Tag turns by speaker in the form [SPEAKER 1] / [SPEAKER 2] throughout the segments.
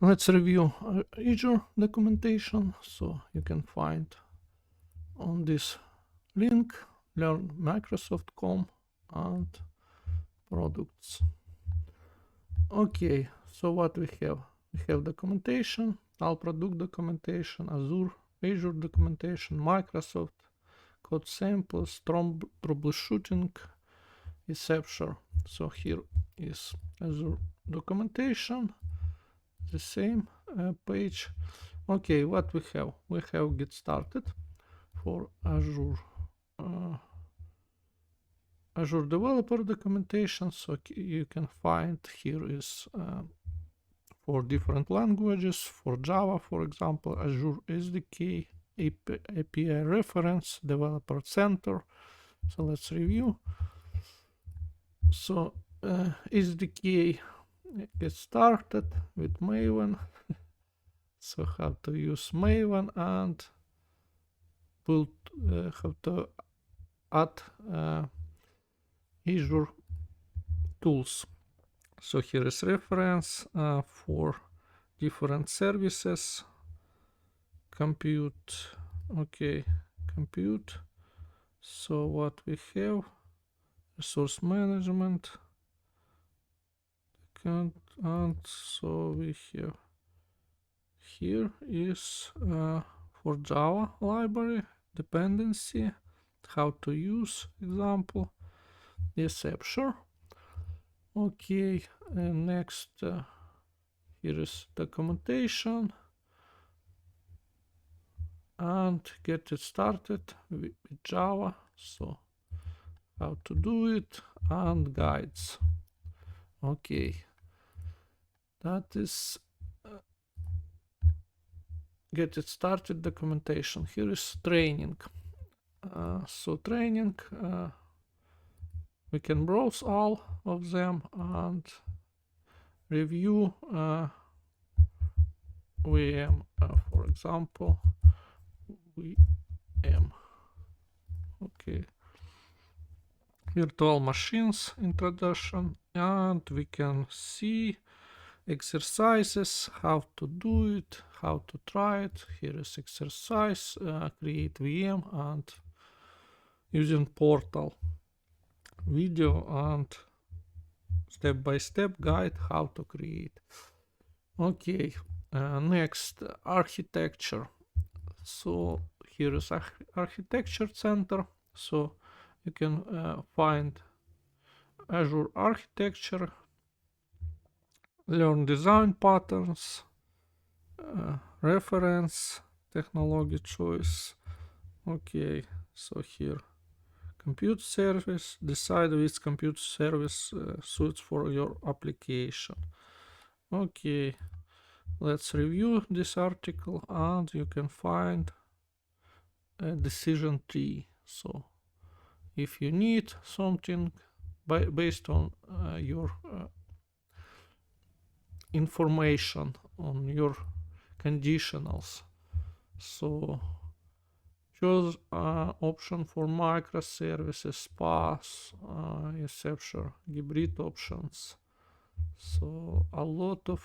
[SPEAKER 1] Let's review Azure documentation. So you can find on this link learn Microsoft.com and products. Okay, so what we have? We have documentation, all product documentation, Azure documentation, Microsoft, code samples, troubleshooting, etc. So here is Azure documentation, the same page. Okay, what we have? We have get started for Azure Azure developer documentation. So you can find here is for different languages. For Java, for example, Azure SDK, API reference, developer center. So let's review. So SDK get started with Maven. So how to use Maven and build, how to add Azure tools. So here is reference for different services. Compute, okay, compute. So what we have? Resource management. And so we have here is for Java library dependency, how to use example. Yes, sure. Okay, and next here is documentation and get it started with Java. So how to do it and guides. Okay, that is get it started documentation. Here is training. So training, we can browse all of them and review VM, for example, VM. Okay, virtual machines introduction, and we can see exercises, how to do it, how to try it. Here is exercise, create VM and using portal, video and step-by-step guide how to create. Okay, next architecture. So here is architecture center. So you can find Azure architecture, learn design patterns, reference, technology choice. Okay, so here compute service, decide which compute service suits for your application. Okay, let's review this article and you can find a decision tree. So if you need something based on your information on your conditionals, so choose option for microservices, path, etc., hybrid options. So a lot of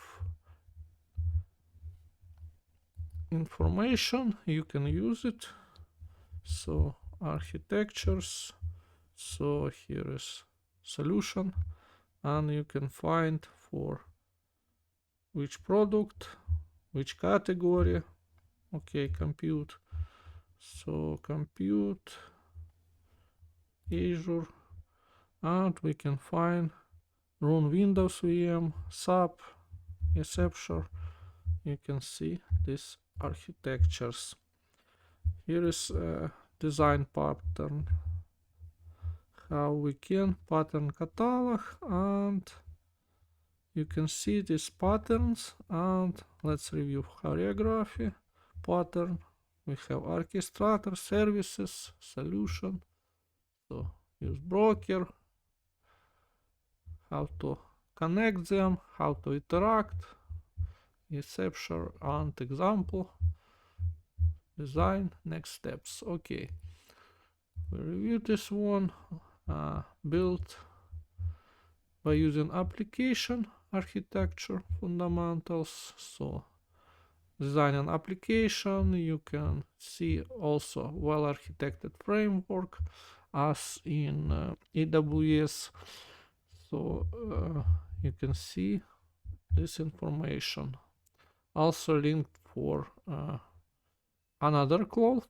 [SPEAKER 1] information, you can use it. So architectures, so here is solution, and you can find for which product, which category. Okay, compute. So compute Azure, and we can find run Windows VM, SAP, etc. You can see these architectures. Here is a design pattern, how we can pattern catalog, and you can see these patterns. And let's review choreography pattern. We have orchestrator, services, solution. So use broker, how to connect them, how to interact, etc. and example, design, next steps. Okay, we review this one. Build by using application architecture fundamentals. So design an application. You can see also well-architected framework as in AWS. So you can see this information. Also linked for another cloud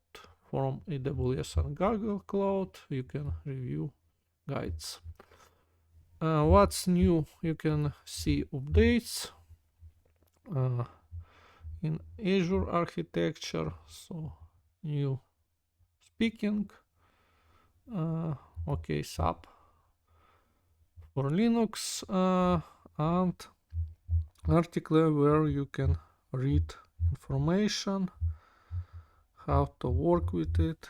[SPEAKER 1] from AWS and Google Cloud. You can review guides. What's new? You can see updates in Azure architecture. So new speaking. Okay, SAP for Linux and article where you can read information how to work with it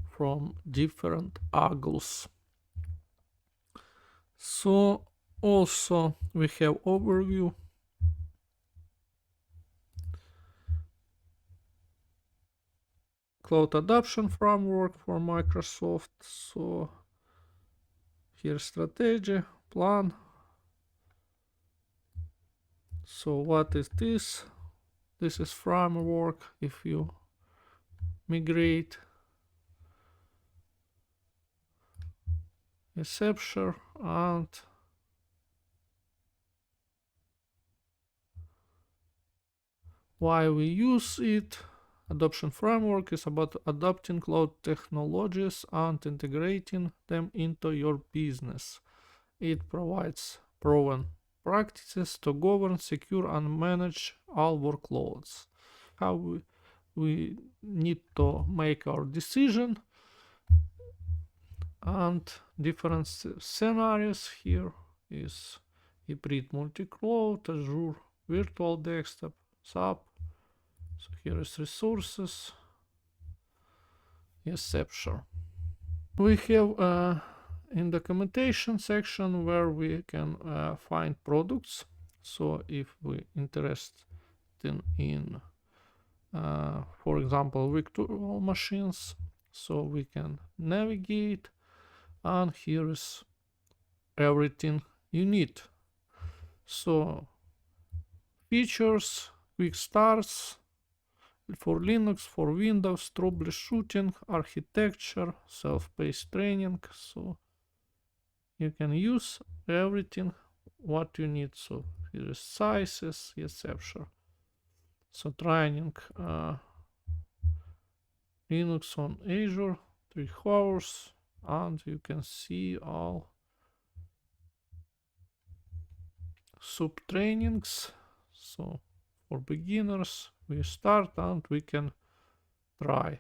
[SPEAKER 1] from different angles. So also we have overview, cloud adoption framework for Microsoft. So here strategy, plan. So what is this? This is framework. If you migrate, exception, and why we use it. Adoption framework is about adopting cloud technologies and integrating them into your business. It provides proven practices to govern, secure, and manage all workloads. How we need to make our decision, and different scenarios. Here is hybrid multi-cloud, Azure virtual desktop, SAP. So here is resources. Exception. We have in documentation section where we can find products. So if we interested in for example virtual machines, so we can navigate, and here is everything you need. So features, quick starts for Linux, for Windows, troubleshooting, architecture, self-paced training. So you can use everything what you need. So here is sizes, exception. So training Linux on Azure, 3 hours, and you can see all sub trainings. So for beginners we start and we can try.